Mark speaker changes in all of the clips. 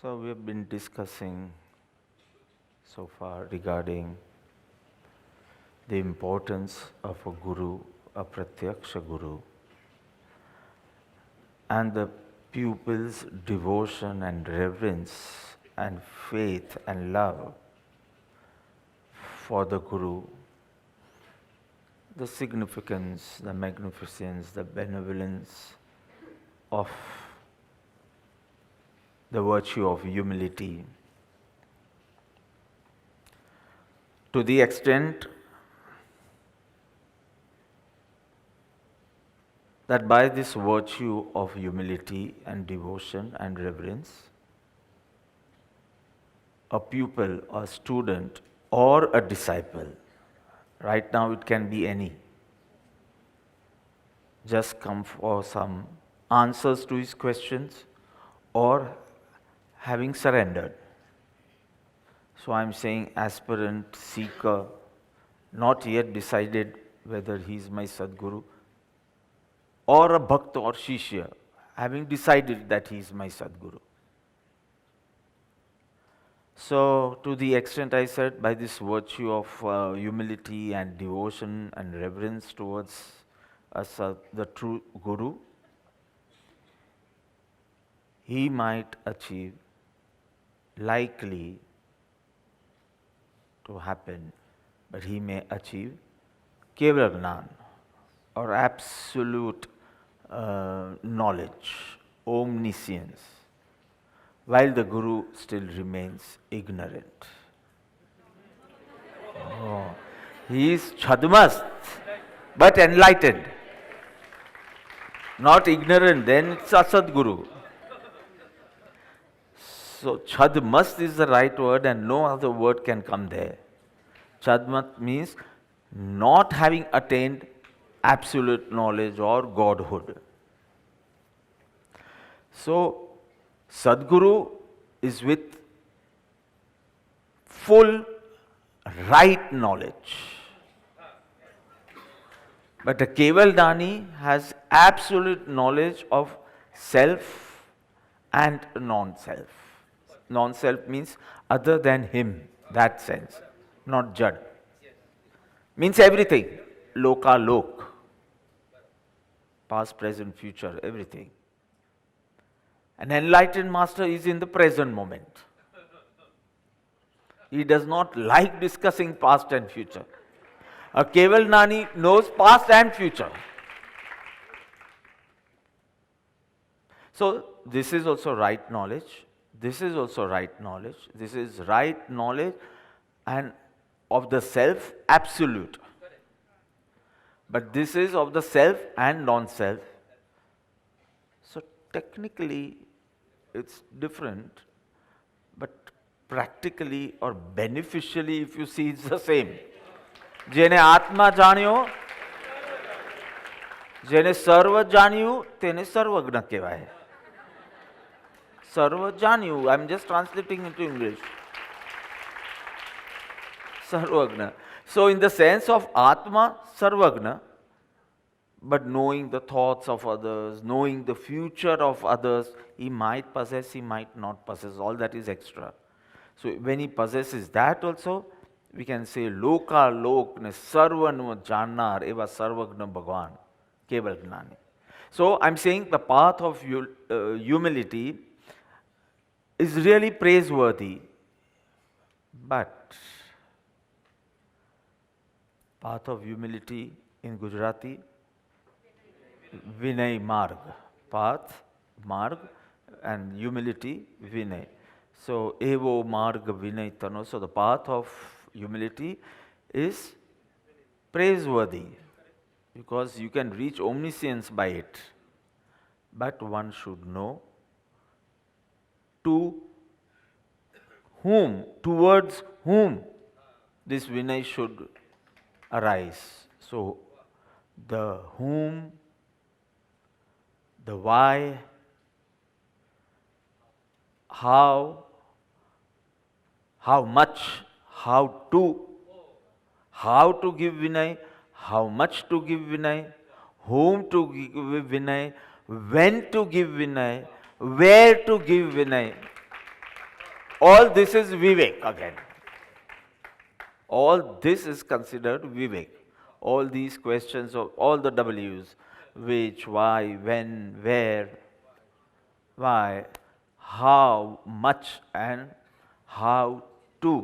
Speaker 1: So we have been discussing so far regarding the importance of a guru, a pratyaksha guru, and the pupil's devotion and reverence and faith and love for the guru, the significance, the magnificence, the benevolence of the virtue of humility. To the extent that by this virtue of humility and devotion and reverence, a pupil, a student, or a disciple, right now it can be any, just come for some answers to his questions or having surrendered. So I'm saying aspirant, seeker, not yet decided whether he is my Sadguru, or a Bhakta or Shishya, having decided that he is my Sadguru. So to the extent I said, by this virtue of humility and devotion and reverence towards the true Guru, he might achieve, likely to happen, but he may achieve Kevala Gnan, or absolute knowledge, omniscience, while the Guru still remains ignorant. Oh, he is Chadmast, but enlightened. Not ignorant, then it's Asadguru. So Chadmast is the right word and no other word can come there. Chadmat means not having attained absolute knowledge or godhood. So Sadguru is with full right knowledge. But a Kevaldani has absolute knowledge of self and non-self. Non-self means other than him, that sense, not Jad. Means everything, loka lok, past, present, future, everything. An enlightened master is in the present moment. He does not like discussing past and future. A Kevalnani knows past and future. So this is also right knowledge. This is also right knowledge. This is right knowledge and of the self absolute. But this is of the self and non-self. So technically it's different, but practically or beneficially if you see it's the same. જેને આત્મા જાણ્યો, જેને સર્વ જાણ્યું તેને સર્વજ્ઞ કહેવાય. સર્વ જાણ્યું, I'm just translating into English. Sarvagna. So in the sense of Atma, Sarvagna, but knowing the thoughts of others, knowing the future of others, he might possess, he might not possess, all that is extra. So when he possesses that also, we can say Loka Lok ne Sarvanu Jannar eva Sarvagna Bhagwan, Keval Gnani. So I'm saying the path of humility is really praiseworthy, but path of humility in Gujarati, Vinay Marg, path, Marg, and humility, Vinay. So, Evo Marg Vinay Tano, so the path of humility is praiseworthy because you can reach omniscience by it. But one should know to whom, towards whom this Vinay should arise. So, the whom, the why, how much, how to give Vinay, how much to give Vinay, whom to give Vinay, when to give Vinay, where to give Vinay. All this is Vivek again. All this is considered Vivek. All these questions of all the W's, which, why, when, where, why, how much, and how to.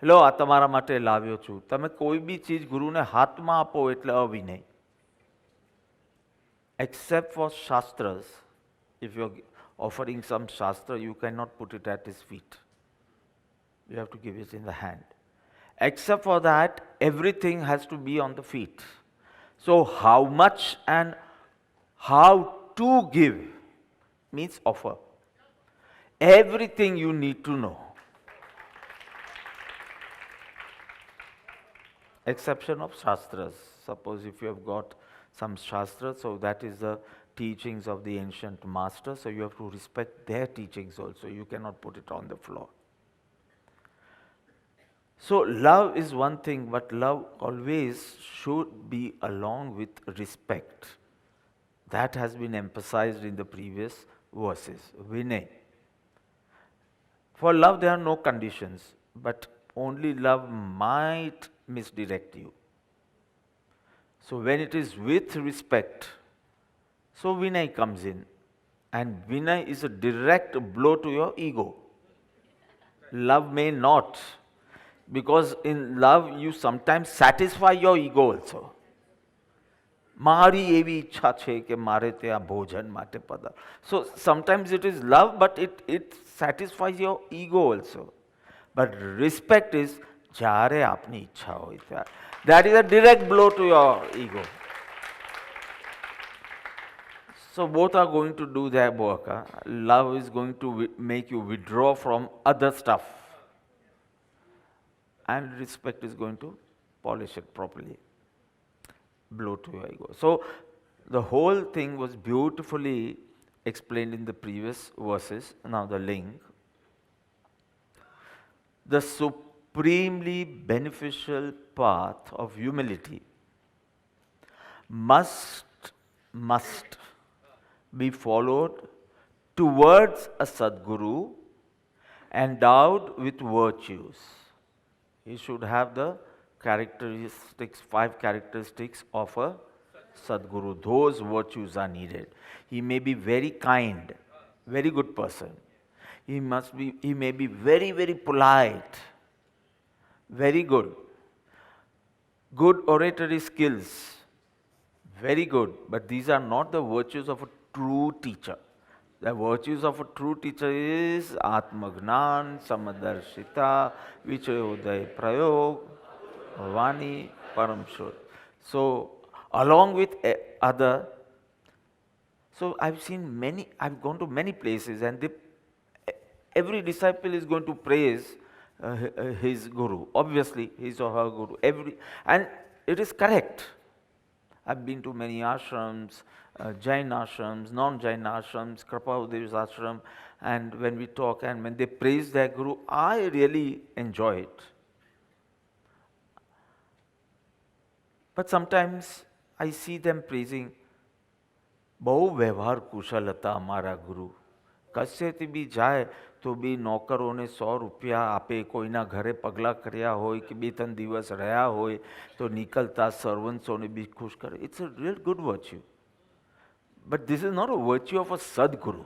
Speaker 1: લો આ તમારા માટે લાવ્યો છું. તમે કોઈ બી ચીજ ગુરુને હાથમાં આપો એટલે અવિનય. Except for shastras, if you're offering some shastra, you cannot put it at his feet. You have to give it in the hand. Except for that, everything has to be on the feet. So how much and how to give means offer. Everything you need to know. Exception of shastras. Suppose if you have got some shastras, so that is the teachings of the ancient masters, so you have to respect their teachings also. You cannot put it on the floor. So love is one thing, but love always should be along with respect. That has been emphasized in the previous verses. Vinay. For love there are no conditions, but only love might misdirect you. So when it is with respect, so Vinay comes in. And Vinay is a direct blow to your ego. Love may not. Because in love you sometimes satisfy your ego also. મારી એવી ઈચ્છા છે કે મારે ત્યાં ભોજન માટે પધાર. So sometimes it is love, but it satisfies your ego also. But respect is જ્યારે આપની ઈચ્છા હોય ત્યારે. That is a direct blow to your ego. So both are going to do their work. Love is going to make you withdraw from other stuff. And respect is going to polish it properly. Blow to your ego. So the whole thing was beautifully explained in the previous verses. Now the link. The supremely beneficial path of humility must be followed towards a Sadguru endowed with virtues. He should have the characteristics, 5 characteristics of a Sadguru. Those virtues are needed. He may be very kind, very good person. He may be very, very polite, very good. Good oratory skills, very good. But these are not the virtues of a true teacher. The virtues of a true teacher is Atmagnan, Samadarshita, Vichayoday Prayog, Vani, Paramshur. So, along with other, so I've gone to many places, and every disciple is going to praise his guru. Obviously, his or her guru. And it is correct. I've been to many ashrams, Jain ashrams, non-Jain ashrams, Kripadevi's ashram, and when we talk and when they praise their guru, I really enjoy it. But sometimes I see them praising, બહુ વ્યવહાર કુશલ હતા અમારા ગુરુ. કશેથી બી જાય તો બી નોકરોને 100 રૂપિયા આપે, કોઈના ઘરે પગલાં કર્યા હોય કે 2-3 દિવસ રહ્યા હોય તો નીકળતા સર્વન્ટ્સોને બી ખુશ કરે. It's a real good virtue. But this is not a virtue of a Sadguru.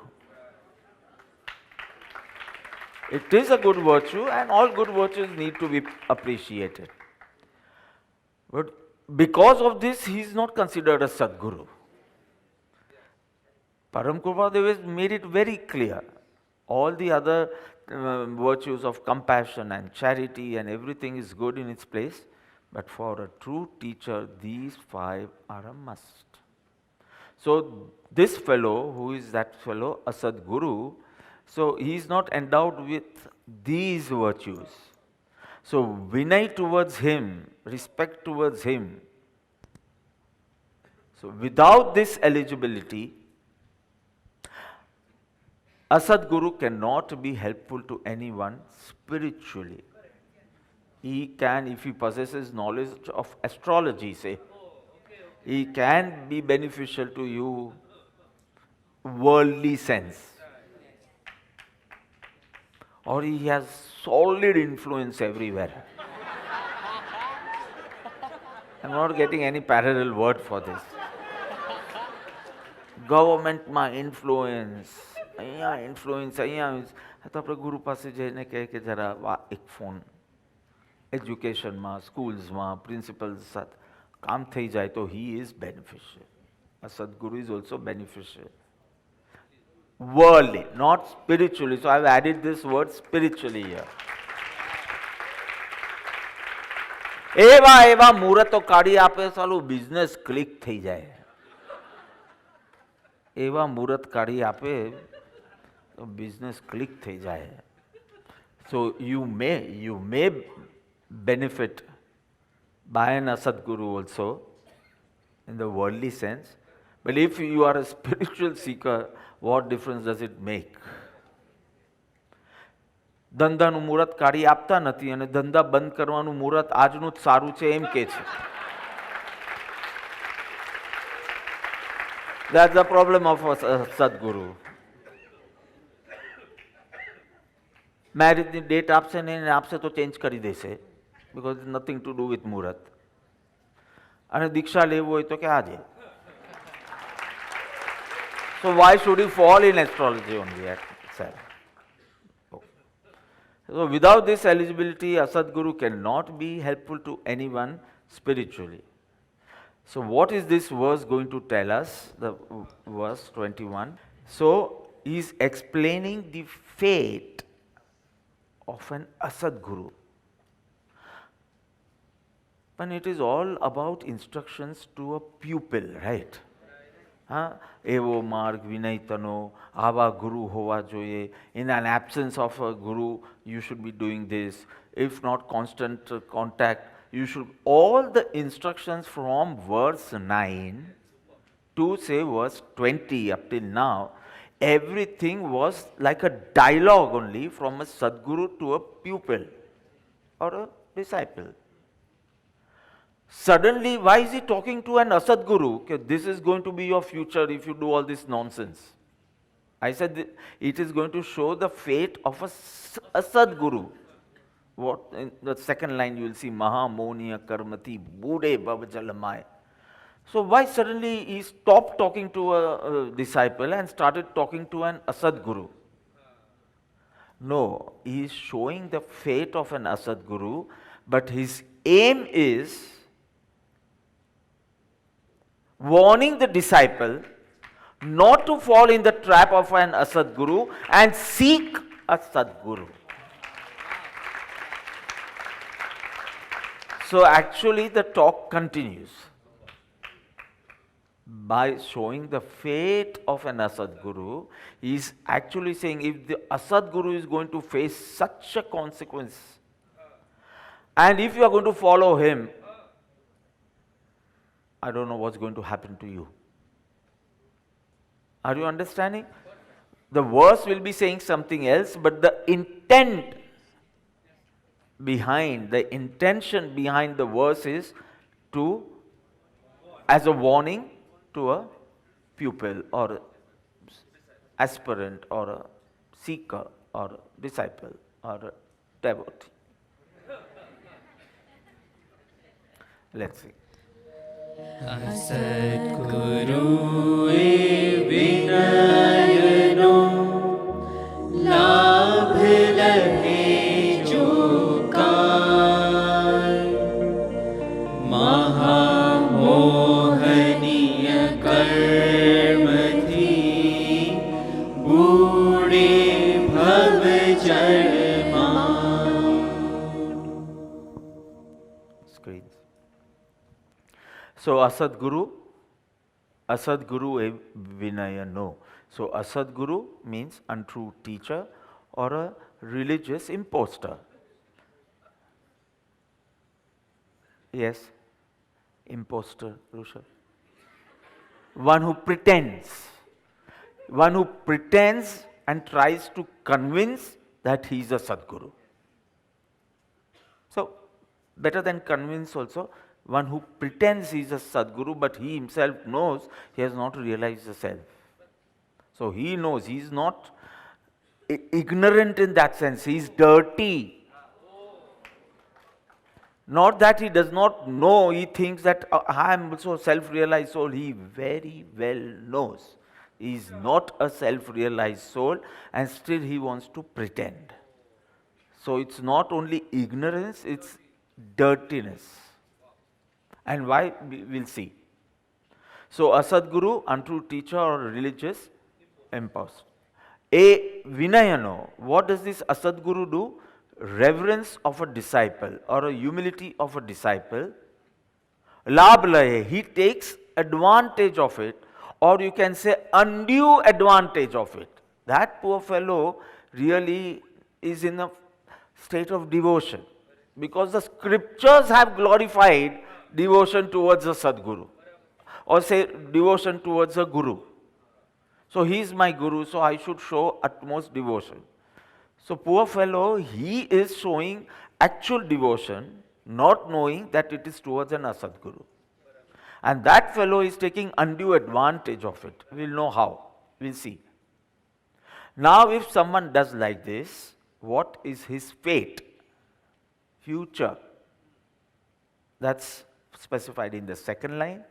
Speaker 1: It is a good virtue, and all good virtues need to be appreciated. But because of this, he is not considered a Sadguru. Param Kripadev has made it very clear. All the other virtues of compassion and charity and everything is good in its place. But for a true teacher, these 5 are a must. So this fellow, who is that fellow, a Sadguru, so he is not endowed with these virtues. So Vinay towards him, respect towards him. So without this eligibility, a Sadguru cannot be helpful to anyone spiritually. He can, if he possesses knowledge of astrology, say, he can be beneficial to you, worldly sense. or he has solid influence everywhere. I'm not getting any parallel word for this. ગવર્મેન્ટમાં influence, અહીંયા influence, અહીંયા તો આપણે ગુરુ પાસે જઈને કહે કે જરા એક ફોન એજ્યુકેશનમાં, સ્કૂલ્સમાં, પ્રિન્સિપલ્સ સાથે કામ થઈ જાય તો he is beneficial. A Sadguru is also beneficial. Worldly, not spiritually. So I've added this word spiritually here. એવા એવા મુહૂર્તો કાઢી આપે સાલું બિઝનેસ ક્લિક થઈ જાય. એવા મુહૂર્ત કાઢી આપે તો બિઝનેસ ક્લિક થઈ જાય. So you may benefit by an Sadguru also in the worldly sense. But if you are a spiritual seeker, what difference does it make? ધંધાનું મુહૂર્ત કાઢી આપતા નથી અને ધંધા બંધ કરવાનું મુહૂર્ત આજનું જ સારું છે એમ કે છે. That's the problem of a Sadguru. મેરેજની ડેટ આપશે ને આપશે તો ચેન્જ કરી દેશે, because it's nothing to do with મુહૂર્ત. અને દીક્ષા લેવું હોય તો કે આજે. So why should you fall in astrology only at itself? So without this eligibility, a Sadguru cannot be helpful to anyone spiritually. So what is this verse going to tell us? The verse 21. So he is explaining the fate of an Asadguru. And it is all about instructions to a pupil, right? એવો માર્ગ વિનયતનો, આવા ગુરુ હોવા જોઈએ. In an absence of a guru, you should be doing this. If not constant contact, you should. All the instructions from verse 9 to say verse 20 up till now, everything was like a dialogue only from a Sadguru to a pupil or a disciple. Suddenly, why is he talking to an Asadguru? Okay, this is going to be your future if you do all this nonsense. I said it is going to show the fate of a Sadguru. What in the second line you will see Mahamoniya Karmati Bude Bhavajalamai. So why suddenly he stopped talking to a disciple and started talking to an Asadguru? No, he is showing the fate of an Asadguru, but his aim is warning the disciple not to fall in the trap of an Asadguru and seek a Sadguru. So actually the talk continues by showing the fate of an Asadguru. He is actually saying if the Asadguru is going to face such a consequence, and if you are going to follow him, I don't know what's going to happen to you. Are you understanding? The verse will be saying something else, but the intention behind the verse is to, as a warning to a pupil or aspirant or a seeker or a disciple or a devotee. Let's see.
Speaker 2: Asadguru e vinayano labh lahe jo kai mahamohaniya karmathi bude bhav jalma.
Speaker 1: Screens. So Asadguru e Vinaya, no. So Asadguru means untrue teacher or a religious impostor. Yes, impostor, Rusha. One who pretends. One who pretends and tries to convince that he is a Sadguru. So better than convince also. One who pretends he is a Sadguru, but he himself knows he has not realized the self. So he knows he is not ignorant in that sense. He is dirty. Not that he does not know, he thinks that I am also a self-realized soul. He very well knows he is not a self-realized soul, and still he wants to pretend. So it's not only ignorance, it's dirtiness. And why, we'll see. So a Sadguru, untrue teacher or religious impostor. A Vinayano, what does this Asadguru do? Reverence of a disciple or a humility of a disciple. Labh he takes advantage of it, or you can say undue advantage of it. That poor fellow really is in a state of devotion, because the scriptures have glorified devotion towards a Sadguru, or say devotion towards a Guru. So he is my Guru, so I should show utmost devotion. So poor fellow, he is showing actual devotion, not knowing that it is towards an Asadguru. And that fellow is taking undue advantage of it. We'll know how. We'll see. Now if someone does like this, what is his fate? Future. That's specified in the second line.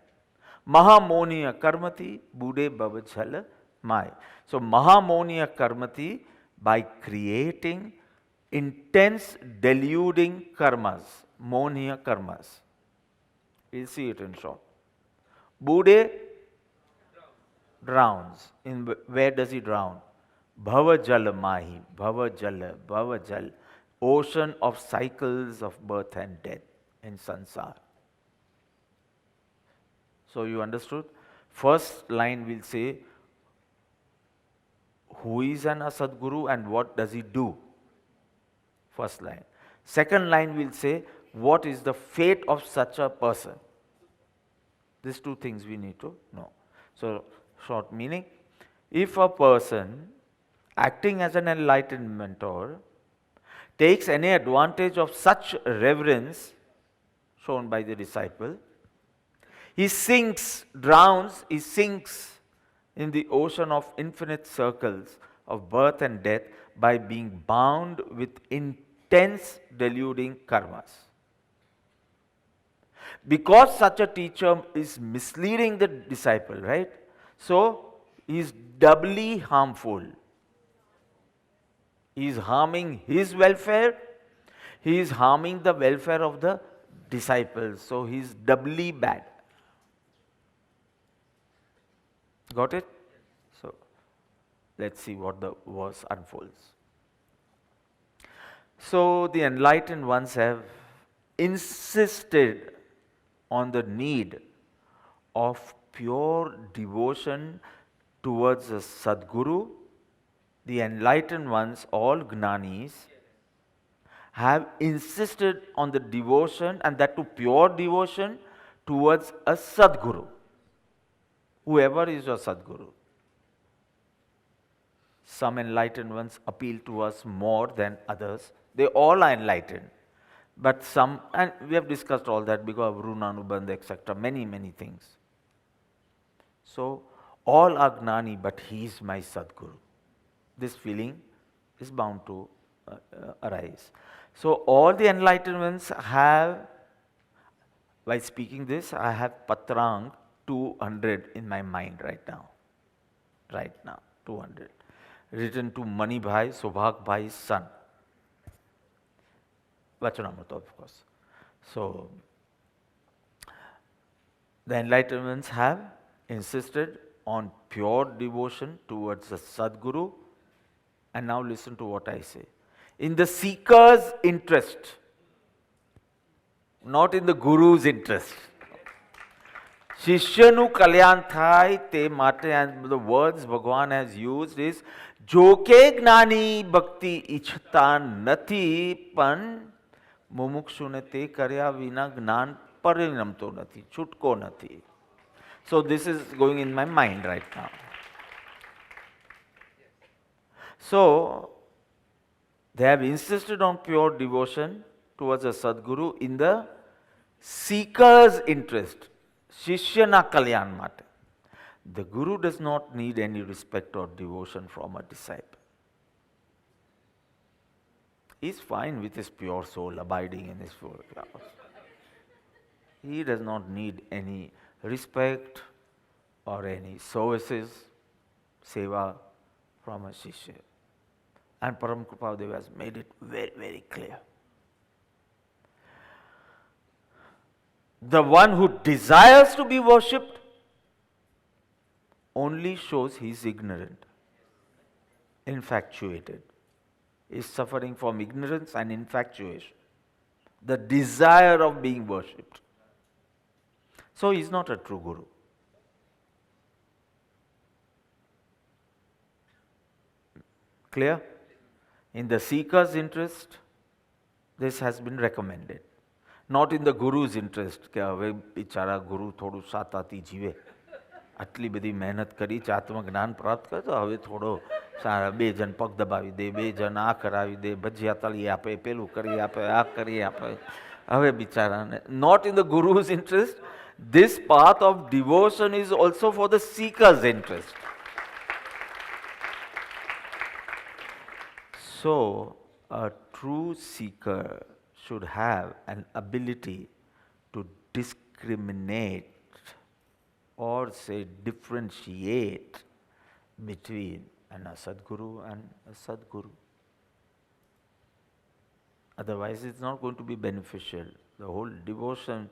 Speaker 1: Mahamoniya karmati bude bhavajhala mai. So Mahamoniya karmati, by creating intense deluding karmas, moniya karmas. We'll see it in short. Bude drowns. Where does he drown? Bhavajala mahi, bhavajal, ocean of cycles of birth and death in sansar. So you understood? First line will say, who is an Asadguru and what does he do? First line. Second line will say, what is the fate of such a person? These two things we need to know. So, short meaning, if a person acting as an enlightened mentor takes any advantage of such reverence shown by the disciple, he sinks, drowns, he sinks in the ocean of infinite circles of birth and death by being bound with intense deluding karmas. Because such a teacher is misleading the disciple, right? So, he is doubly harmful. He is harming his welfare, he is harming the welfare of the disciples. So, he is doubly bad. Got it? So, let's see what the verse unfolds. So, the enlightened ones have insisted on the need of pure devotion towards a Sadguru. The enlightened ones, all Gnanis, have insisted on the devotion, and that to pure devotion towards a Sadguru. Whoever is your Sadguru. Some enlightened ones appeal to us more than others. They all are enlightened. But some, and we have discussed all that because of Runa Anubandha, etc. Many, many things. So, all are Gnani, but he is my Sadguru. This feeling is bound to arise. So, all the enlightened ones have, by speaking this, I have Patrang 200 in my mind right now. Right now, 200. Written to Mani Bhai, Subhag Bhai's son. Vachanamrita, of course. So, the enlightened ones have insisted on pure devotion towards the Sadguru. And now listen to what I say. In the seeker's interest, not in the Guru's interest. શિષ્યનું કલ્યાણ થાય તે માટે, and the words Bhagwan has used is, જો કે જ્ઞાની ભક્તિ ઈચ્છતા નથી, પણ મુમુક્ષુને તે કર્યા વિના જ્ઞાન પરિણમતો નથી, છૂટકો નથી. So this is going in my mind right now. So, they have insisted on pure devotion towards a Sadguru in the seeker's interest. Shishyana kalyan mate. The Guru does not need any respect or devotion from a disciple. He's fine with his pure soul abiding in his pure clouds. He does not need any respect or any services, seva from a Shishya. And Param Kripadev has made it very, very clear. The one who desires to be worshipped only shows he is ignorant, infatuated, is suffering from ignorance and infatuation, the desire of being worshipped. So he is not a true guru. Clear? In the seeker's interest, this has been recommended. Not in the guru's interest, કે હવે બિચારા ગુરુ થોડું સાતાથી જીવે. આટલી બધી મહેનત કરી છે આત્મજ્ઞાન પ્રાપ્ત કરે તો હવે થોડો સારા બે જણ પગ દબાવી દે, બે જણ આ કરાવી દે, ભજીયા તળી આપે, પેલું કરી આપે, આ કરી આપે. હવે બિચારાને not in the guru's interest. This path of devotion is also for the seeker's interest. So, a true seeker should have an ability to discriminate or say differentiate between an Asadguru and a Sadguru. Otherwise, it's not going to be beneficial. The whole devotion,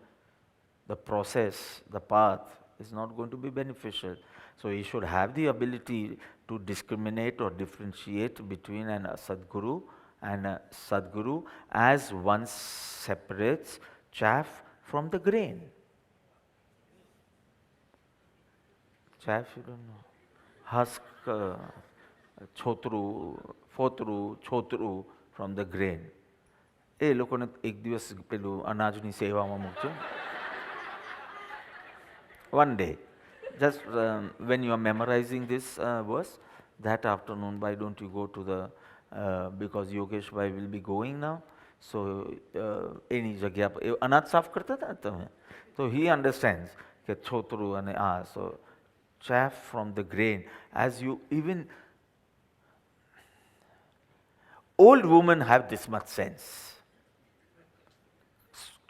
Speaker 1: the process, the path is not going to be beneficial. So he should have the ability to discriminate or differentiate between an Asadguru and a Sadguru as one separates chaff from the grain. Chaff, you don't know. Husk, છોતરું from the grain. એ લોકોને એક દિવસ પેલું અનાજની સેવામાં મૂકજો. One day, just when you are memorizing this verse, that afternoon, why don't you go to the, because Yogesh Bhai will be going now, so any જગ્યા અનાજ સાફ કરતા હતા તમે, so he understands કે છોતરું અને so chaff from the grain. As you even old women have this much sense.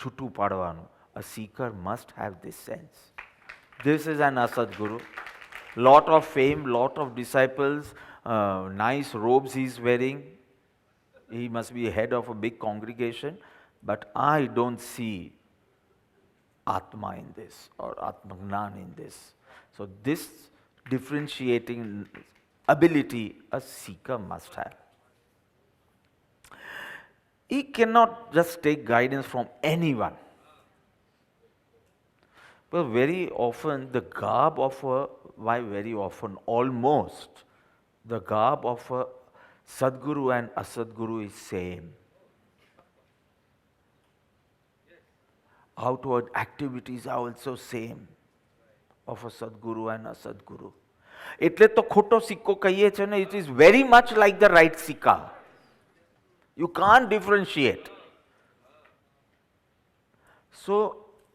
Speaker 1: છૂટું પાડવાનું. A seeker must have this sense. This is an Asadguru. Lot of fame, lot of disciples, nice robes he is wearing. He must be head of a big congregation. But I don't see Atma in this or Atmagnan in this. So this differentiating ability a seeker must have. He cannot just take guidance from anyone. But very often the garb of almost the garb of a Sadguru and Asadguru is same. Outward activities are also same of a Sadguru and a Sadguru. એટલે તો ખોટો સિક્કો કહીએ છે ને, it is very much like the right સિક્કા. You can't differentiate. So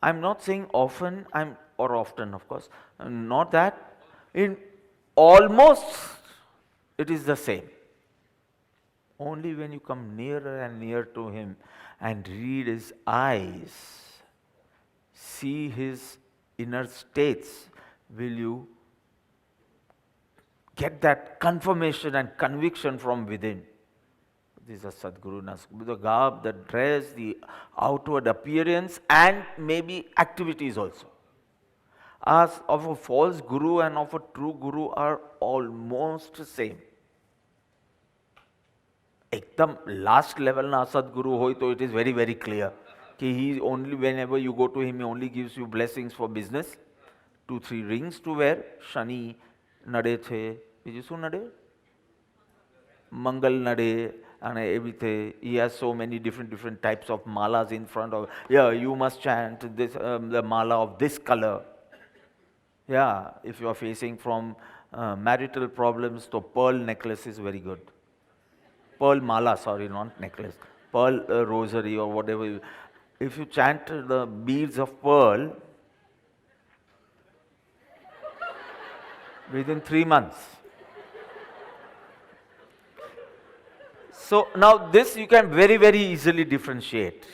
Speaker 1: I'm not saying often, or often of course, not that. In almost it is the same. Only when you come nearer and nearer to him and read his eyes, see his inner states, will you get that confirmation and conviction from within. These are Sadguru, the garb, the dress, the outward appearance, and maybe activities also. As of a false guru and of a true guru are almost same. एकदम last level na Sadguru hoy to it is very, very clear. Ki he only, whenever you go to him, he only gives you blessings for business. 2-3 rings to wear. Shani nade છે, બીજું શું નડે? મંગલ નડે. And everything, he has so many different types of malas in front of. Yeah, you must chant this the mala of this color. Yeah, if you are facing from marital problems, so pearl necklace is very good. Pearl mala, sorry, not necklace. Pearl rosary or whatever. If you chant the beads of pearl, within 3 months. So now this you can very, very easily differentiate.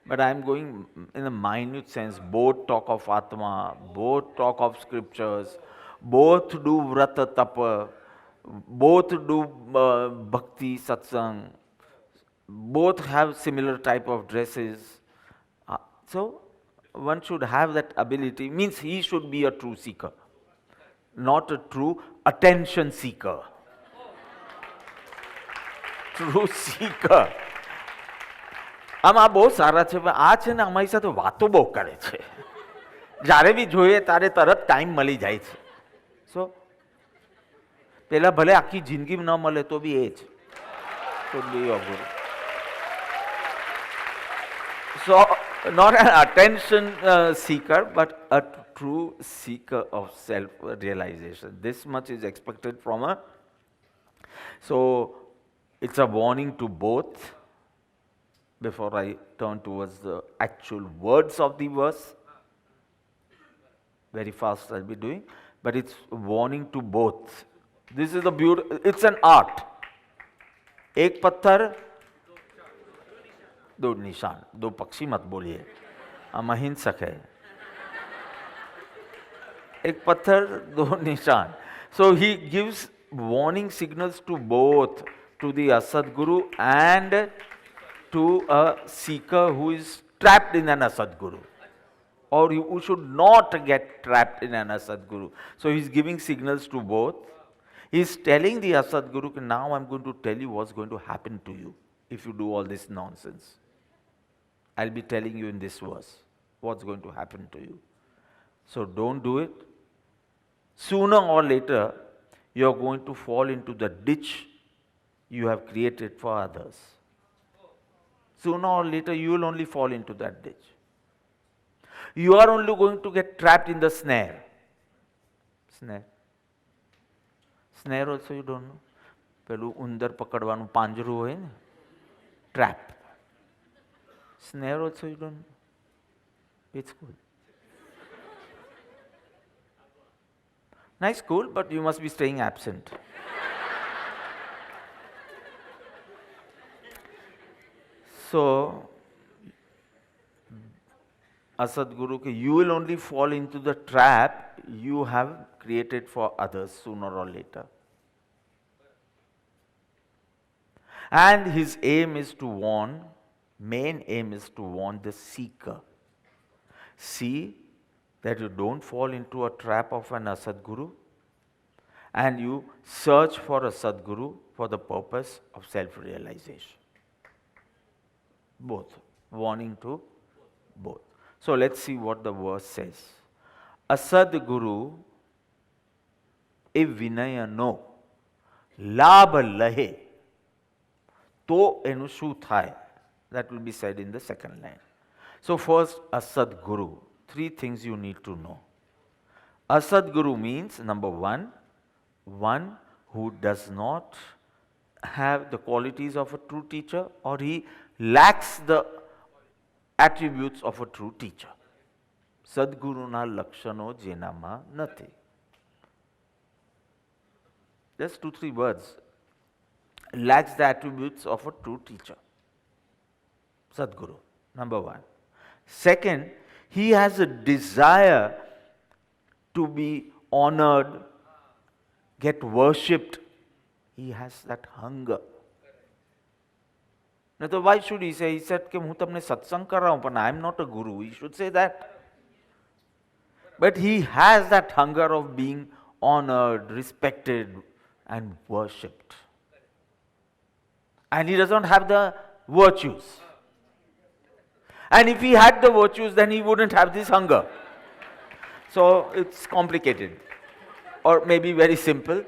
Speaker 1: But I am going in a minute sense. Both talk of Atma, both talk of scriptures, both do Vrata Tapa, both do Bhakti Satsang, both have similar type of dresses. So one should have that ability, means he should be a true seeker, not a true attention seeker. True seeker. આમ આ બહુ સારા છે પણ આ છે ને અમારી સાથે વાતો બહુ કરે છે જ્યારે બી જોઈએ ત્યારે તરત ટાઈમ મળી જાય છે સો પેલા ભલે આખી જિંદગી ન મળે તો બી એ જ should be your guru. So not an attention seeker but a true seeker of self realization. This much is expected from a, so it's a warning to both. Before I turn towards the actual words of the verse, very fast I'll be doing, but it's warning to both. This is the beauty, it's an art. एक पत्थर दो निशान, दो पक्षी मत बोलिए, हम अहिंसक है. एक पत्थर दो निशान. So he gives warning signals to both, to the Asad Guru and to a seeker who is trapped in an Asad Guru, or who should not get trapped in an Asad Guru. So he is giving signals to both. He is telling the Asad Guru, now I am going to tell you what's going to happen to you if you do all this nonsense. I'll be telling you in this verse what's going to happen to you. So don't do it. Sooner or later, you are going to fall into the ditch you have created for others. Sooner or later, you will only fall into that ditch. You are only going to get trapped in the snare. Snare. Snare also you don't know. પેલું ઉંદર પકડવાનું પાંજરું હોય ને, trap. Snare also you don't know. It's cool. Nice school, but you must be staying absent. So, Asad Guru, you will only fall into the trap you have created for others sooner or later. And his aim is to warn, main aim is to warn the seeker. See that you don't fall into a trap of an Asad Guru, and you search for a Sadguru for the purpose of self-realization. Both. Warning to both. So let's see what the verse says. Asad Guru e vinaya no labh lahe to enu shu thai. That will be said in the second line. So first, Asad Guru. Three things you need to know. Asad Guru means, number one who does not have the qualities of a true teacher, or he lacks the attributes of a true teacher. Sadguruna lakshano jenama nathi. Just 2-3 words. Lacks the attributes of a true teacher. Sadguru, number one. Second, he has a desire to be honored, get worshipped. He has that hunger. No, so why should he say? He said, "Ke હું તમને સત્સંગ કરાવું, પણ I am not a guru." He should say that. But he has that hunger of being honored, respected, and worshipped. And he doesn't have the virtues. And if he had the virtues, then he wouldn't have this hunger. So it's complicated, or maybe very simple.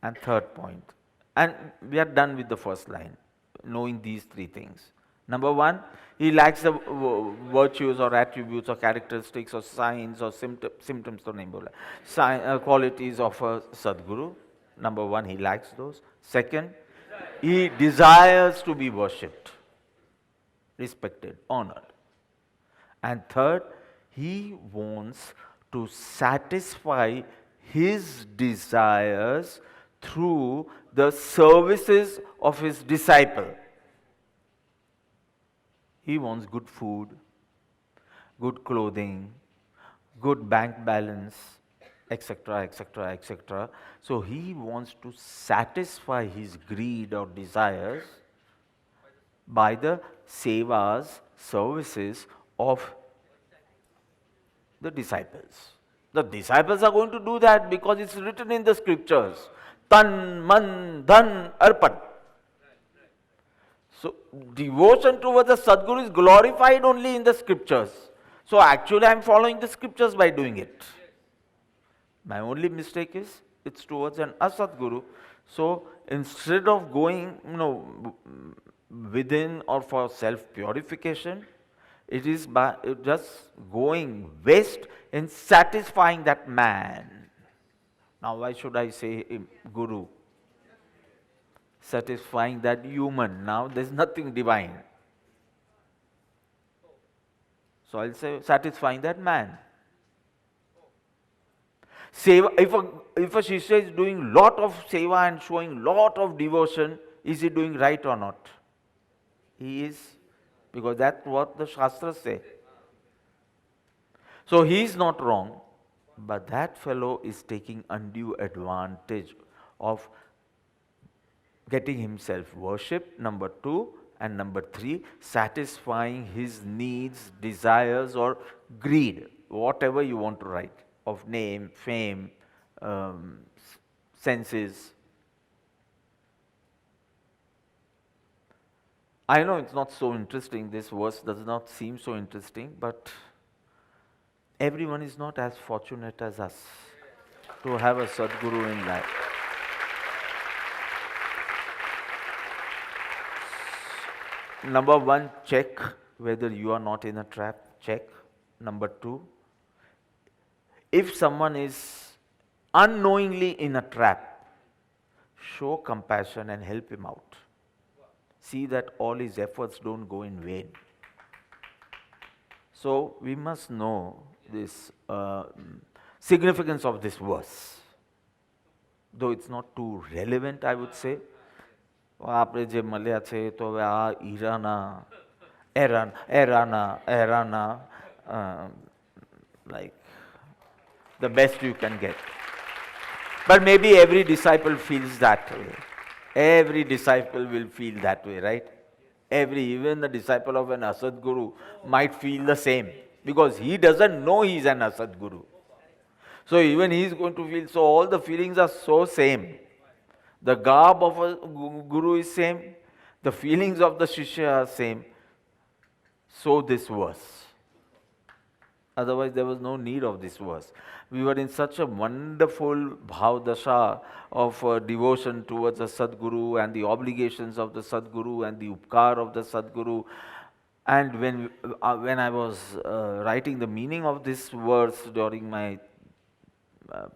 Speaker 1: And third point, and we are done with the first line, knowing these three things. Number one, he lacks the virtues or attributes or characteristics or signs or symptoms to name qualities of a Sadguru. Number one, he lacks those. Second, he desires to be worshipped, respected, honored. And third, he wants to satisfy his desires through the services of his disciple. He wants good food, good clothing, good bank balance, etc., etc., etc. So he wants to satisfy his greed or desires by the sevas, services of the disciples. The disciples are going to do that because it's written in the scriptures. Tan, man, dhan, arpan. So devotion towards the Sadguru is glorified only in the scriptures. So actually I am following the scriptures by doing it. My only mistake is it's towards an Asadguru. So instead of going, within or for self-purification, it is by just going west in satisfying that man. Now why should I say Guru? Satisfying that human. Now there's nothing divine. So I'll say satisfying that man. Seva, if a Shishya is doing lot of seva and showing lot of devotion, is he doing right or not? He is, because that's what the Shastras say. So he is not wrong, but that fellow is taking undue advantage of getting himself worshipped, number 2, and number 3, satisfying his needs, desires, or greed, whatever you want to write, of name, fame, senses. I know it's not so interesting, this verse does not seem so interesting, but everyone is not as fortunate as us to have a Sadguru in life. Number 1, check whether you are not in a trap, check. Number 2, if someone is unknowingly in a trap, show compassion and help him out. See that all his efforts don't go in vain. So we must know this significance of this verse. Though it's not too relevant, I would say. આપણે જે મળ્યા છે તો હવે આ એરાના like the best you can get. But maybe every disciple feels that way. Every disciple will feel that way, right? Even the disciple of an Asad Guru might feel the same, because he doesn't know he is an Asad Guru. So even he is going to feel, so all the feelings are so same. The garb of a Guru is same, the feelings of the Shishya are same. So this verse. Otherwise there was no need of this verse. We were in such a wonderful bhavdasha of devotion towards the Sadguru and the obligations of the Sadguru and the upkar of the Sadguru. And when I was writing the meaning of this verse during my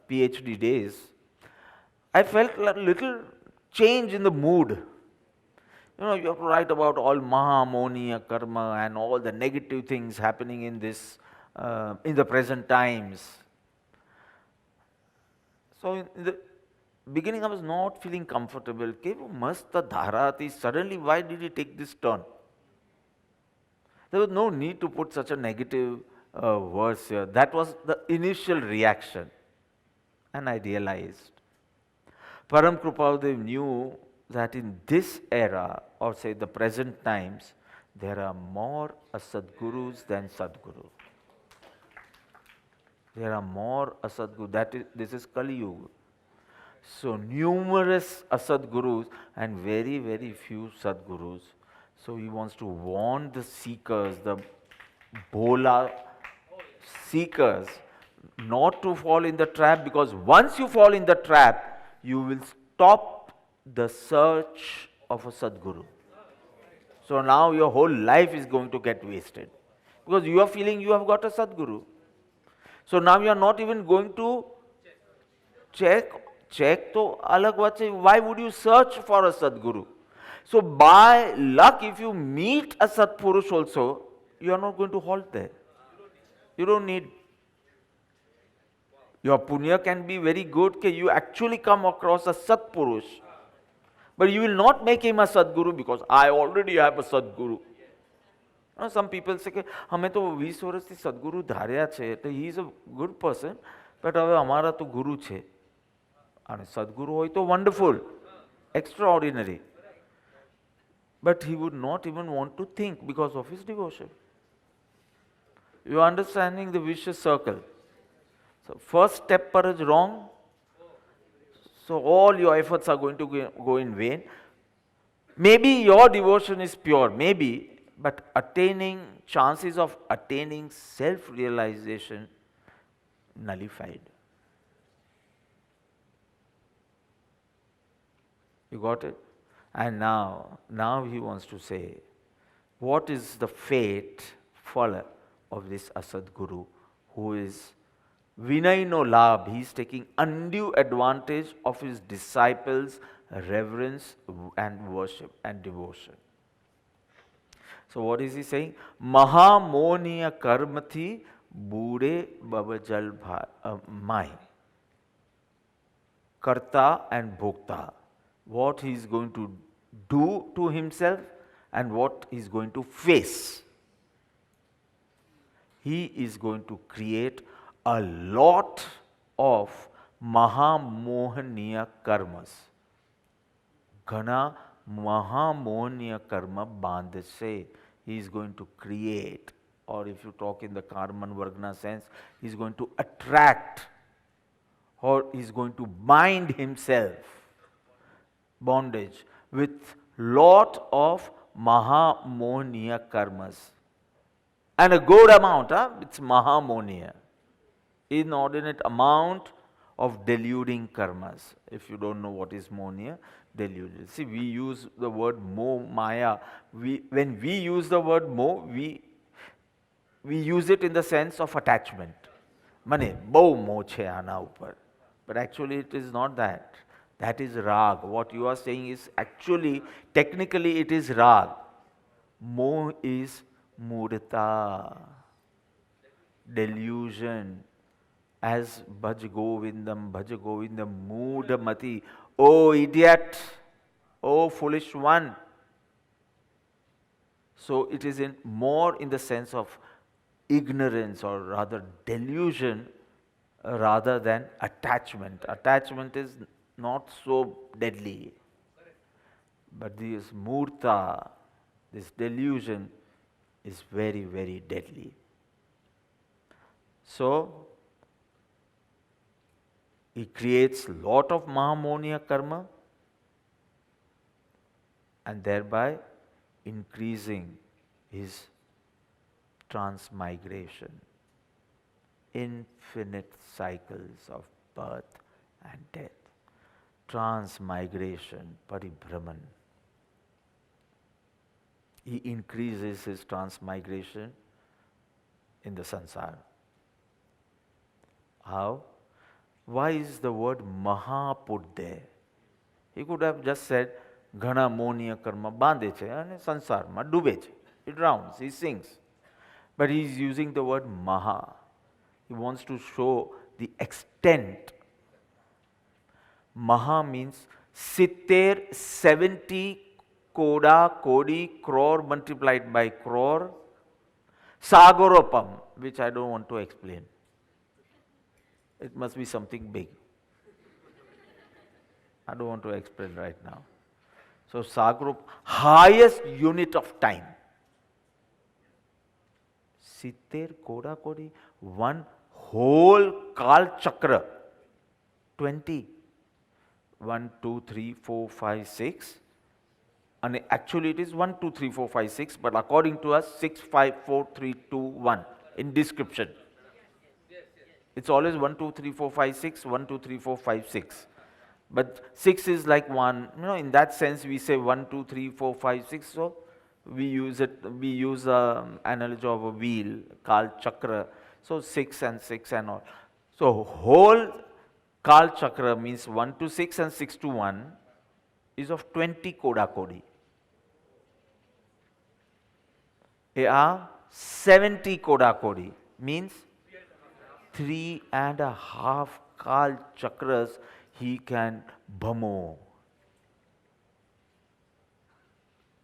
Speaker 1: PhD days, I felt a little change in the mood. You have to write about all Mahamoniya karma and all the negative things happening in this, in the present times. So in the beginning I was not feeling comfortable. Masta dharati, suddenly why did he take this turn? There was no need to put such a negative verse here. That was the initial reaction. And I realized Param Kripaludev knew that in this era, or say the present times, there are more Asadgurus than Sadguru. There are more Asadgurus. This is Kali Yuga. So numerous Asadgurus and very, very few Sadgurus. So he wants to warn the seekers, the Bola seekers, not to fall in the trap, because once you fall in the trap, you will stop the search of a Sadguru. So now your whole life is going to get wasted, because you are feeling you have got a Sadguru. So now you are not even going to check to alag baat hai. Why would you search for a Sadguru? So by luck, if you meet a Satpurush also, you are not going to halt there. You don't need. Your punya can be very good, कि you actually come across a Satpurush. But you will not make him a Sadguru because I already have a Sadguru. Some people say કે અમે તો 20 વર્ષથી સદગુરુ ધાર્યા છે તો he is a good person, but હવે અમારા તો ગુરુ છે. અને સદગુરુ હોય તો wonderful, extraordinary. But he would not even want to think because of his devotion. You are understanding the vicious circle. So first step पर is wrong. So all your efforts are going to go in vain. Maybe your devotion is pure, maybe, but chances of attaining self-realization nullified. You got it? And now he wants to say, what is the fate fall of this Asadguru who is Vinay no labh? He is taking undue advantage of his disciples' reverence and worship and devotion. So what is he saying? Mahamoniya karmathi bude babajal mai. Karta and Bhokta. What he is going to do to himself and what he is going to face. He is going to create a lot of Mahamohaniya karmas. Ghana Mahamohaniya karma bandhse. He is going to create, or if you talk in the Karman Vargana sense, he is going to attract, or he is going to bind himself, bondage, with lot of Mahamohaniya karmas. And a good amount, it's Mahamohaniya. Inordinate amount of deluding karmas. If you don't know what is Monia, deluded. See, we use the word mo, maya. When we use the word mo, we use it in the sense of attachment. Mane, bau mo che ana upar. But actually it is not that. That is rag. What you are saying is actually, technically it is rag. Mo is mudita, delusion. As Bhaj Govindam, Mudamati. Oh idiot, oh foolish one. So it is more in the sense of ignorance, or rather delusion, rather than attachment. Attachment is not so deadly. But this murta, this delusion, is very, very deadly. So he creates lot of Mahamohaniya karma and thereby increasing his transmigration. Infinite cycles of birth and death. Transmigration, paribhraman. He increases his transmigration in the sansara. How? Why is the word Maha put there? He could have just said Ghana Moniya Karma Bandhe che and Sansar ma dube che. He drowns, he sinks. But he is using the word Maha. He wants to show the extent. Maha means Sitter 70 Koda Kodi crore multiplied by crore Sagoropam, which I don't want to explain. It must be something big. I don't want to explain right now. So Sagrop, highest unit of time. Sitter Koda Kodi, one whole Kal Chakra. 20. 1, 2, 3, 4, 5, 6. And actually it is 1, 2, 3, 4, 5, 6. But according to us, 6, 5, 4, 3, 2, 1 in description. It's always 1, 2, 3, 4, 5, 6, 1, 2, 3, 4, 5, 6. But 6 is like 1, in that sense we say 1, 2, 3, 4, 5, 6. So we use analogy of a wheel, Kal Chakra. So 6 and all. So whole Kal Chakra means 1 to 6 and 6 to 1 is of 20 Koda Kodi. 70 Koda Kodi means 3.5 Kal Chakras he can bhamo.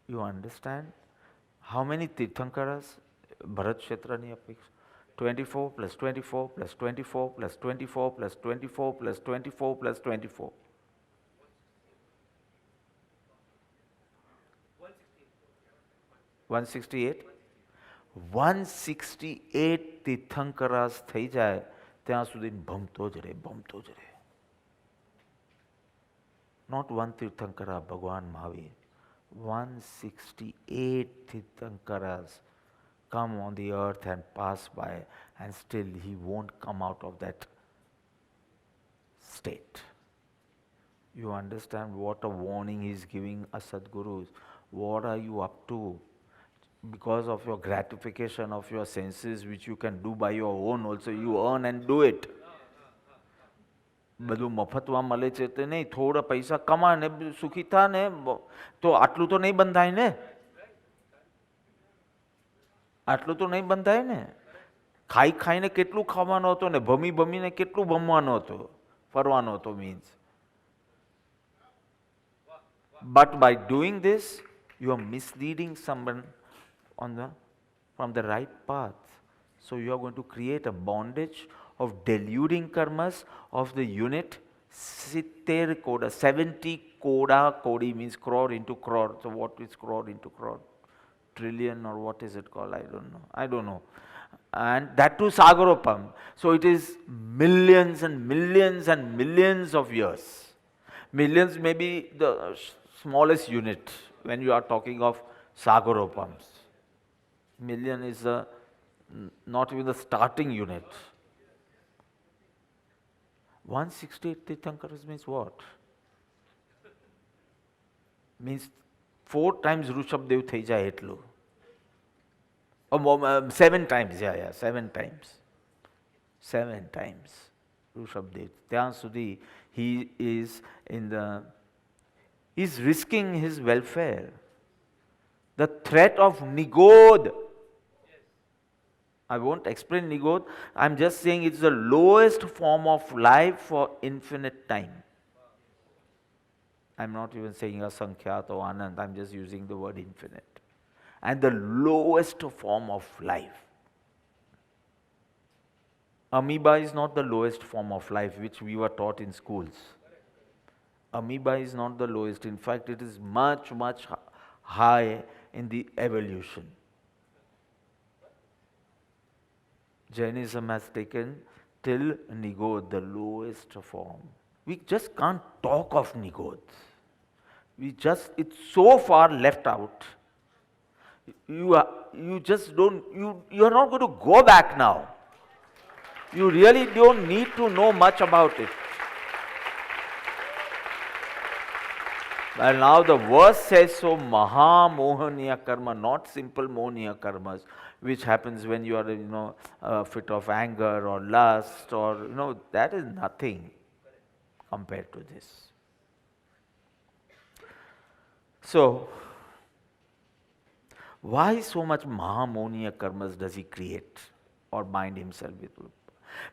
Speaker 1: You understand? How many Tirthankaras? Bharat Kshetra ni apeksha. 24 plus 24 plus 24 plus 24 plus 24 plus 24 plus 24. 168? 168 તીર્થંકરાસ થઈ જાય ત્યાં સુધી ભમતો જ રહે, ભમતો જ રહે. Not one તીર્થંકરા, ભગવાન Mahavir. 168 તીર્થંકરાs come on the earth and pass by, and still he won't come out of that state. You understand what a warning he is giving us Sadgurus? What are you up to? Because of your gratification of your senses, which you can do by your own also, you earn and do it. બધું મફતમાં મળે છે તે નહીં, થોડા પૈસા કમા ને સુખી થા ને, તો આટલું તો નહીં બંધાય ને, આટલું તો નહીં બંધાય ને. ખાઈ ખાઈને કેટલું ખાવાનો હતો ને ભમી ભમીને કેટલું ભમવાનો હતો, ફરવાનો હતો means. But by doing this, you are misleading someone from the right path. So you are going to create a bondage of deluding karmas of the unit 70 koda. 70 koda, kodi means crore into crore. So what is crore into crore? Trillion or what is it called? I don't know. And that too Sagaropam. So it is millions and millions and millions of years. Millions may be the smallest unit when you are talking of Sagaropams. Million is not even the starting unit. 168 Tirthankaras means what? Means 4 times Rushabdev થઈ જાય એટલું. 7 times, 7 times. 7 times Rushabdev. ત્યાં સુધી he is he's risking his welfare. The threat of Nigod. I won't explain Nigod. I'm just saying it's the lowest form of life for infinite time. I'm not even saying Asankhyat or Anand. I'm just using the word infinite. And the lowest form of life. Amoeba is not the lowest form of life which we were taught in schools. Amoeba is not the lowest. In fact, it is much, much high in the evolution. Jainism has taken till Nigod, the lowest form. We just can't talk of Nigod. It's so far left out. You just don't, you are not going to go back now. You really don't need to know much about it. Well, now the verse says so, Maha Mohaniya Karma, not simple Mohaniya Karmas, which happens when you are, a fit of anger or lust or, that is nothing compared to this. So, why so much Mahamoniya karmas does he create or bind himself with?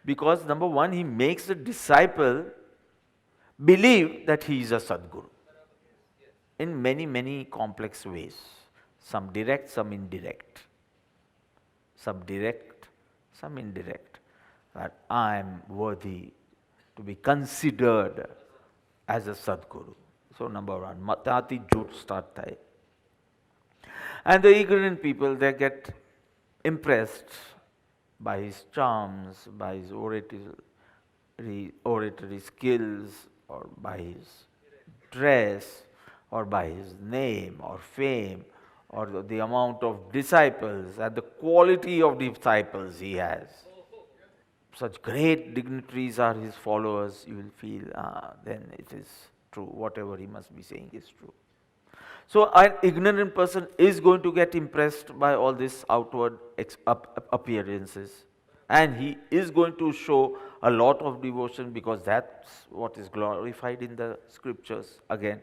Speaker 1: Because number one, he makes the disciple believe that he is a Sadguru in many, many complex ways. Some direct, some indirect. Some direct, some indirect. That I am worthy to be considered as a Sadguru. So number one, Matati Jut start thai. And the ignorant people, they get impressed by his charms, by his oratory skills, or by his dress, or by his name, or fame, or the amount of disciples, and the quality of disciples he has. Such great dignitaries are his followers, you will feel, then it is true, whatever he must be saying is true. So an ignorant person is going to get impressed by all these outward appearances, and he is going to show a lot of devotion because that's what is glorified in the scriptures again.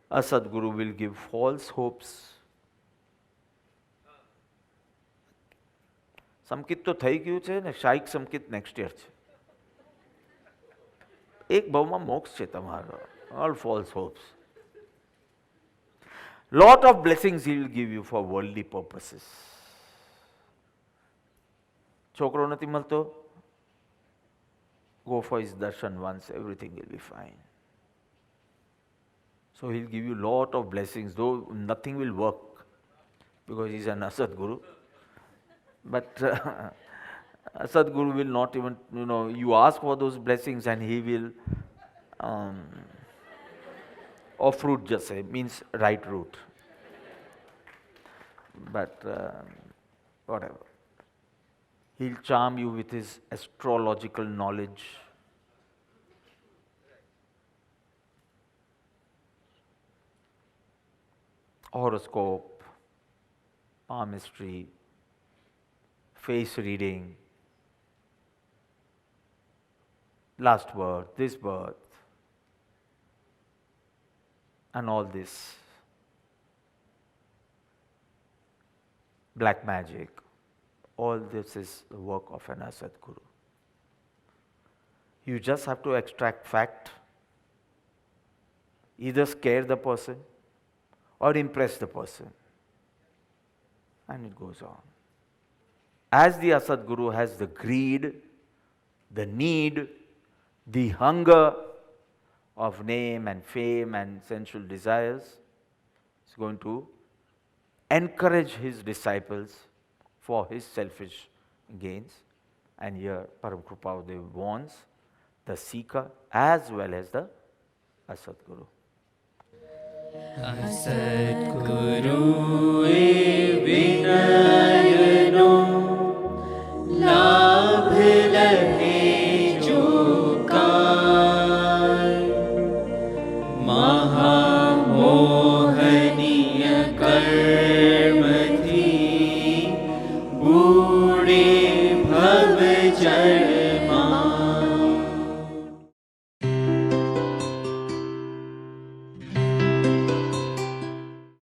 Speaker 1: A Sadguru will give false hopes. સંકિત તો થઈ ગયું છે ને, શાયક સંકિત next year છે. એક ભાવમાં મોક્ષ છે તમારો. All false hops. Lot of blessings he will give you for worldly purposes. છોકરો નથી મળતો, go for his darshan once, everything will be fine. So he'll give you lot of blessings, though nothing will work because he's an Asad Guru. But Asad Guru will not even, you ask for those blessings and he will off route just say, means right route. But whatever. He'll charm you with his astrological knowledge. Horoscope, palmistry, face reading, last birth, this birth, and all this. Black magic, all this is the work of an Asad Guru. You just have to extract fact, either scare the person or impress the person, and it goes on. As the Asad Guru has the greed, the need, the hunger of name and fame and sensual desires, is going to encourage his disciples for his selfish gains. And here Param Kripadev warns the seeker as well as the Asad Guru.
Speaker 2: Asad-Guru e vinayano labh lahe jo kai mahamohaniya karmathi bude bhav jal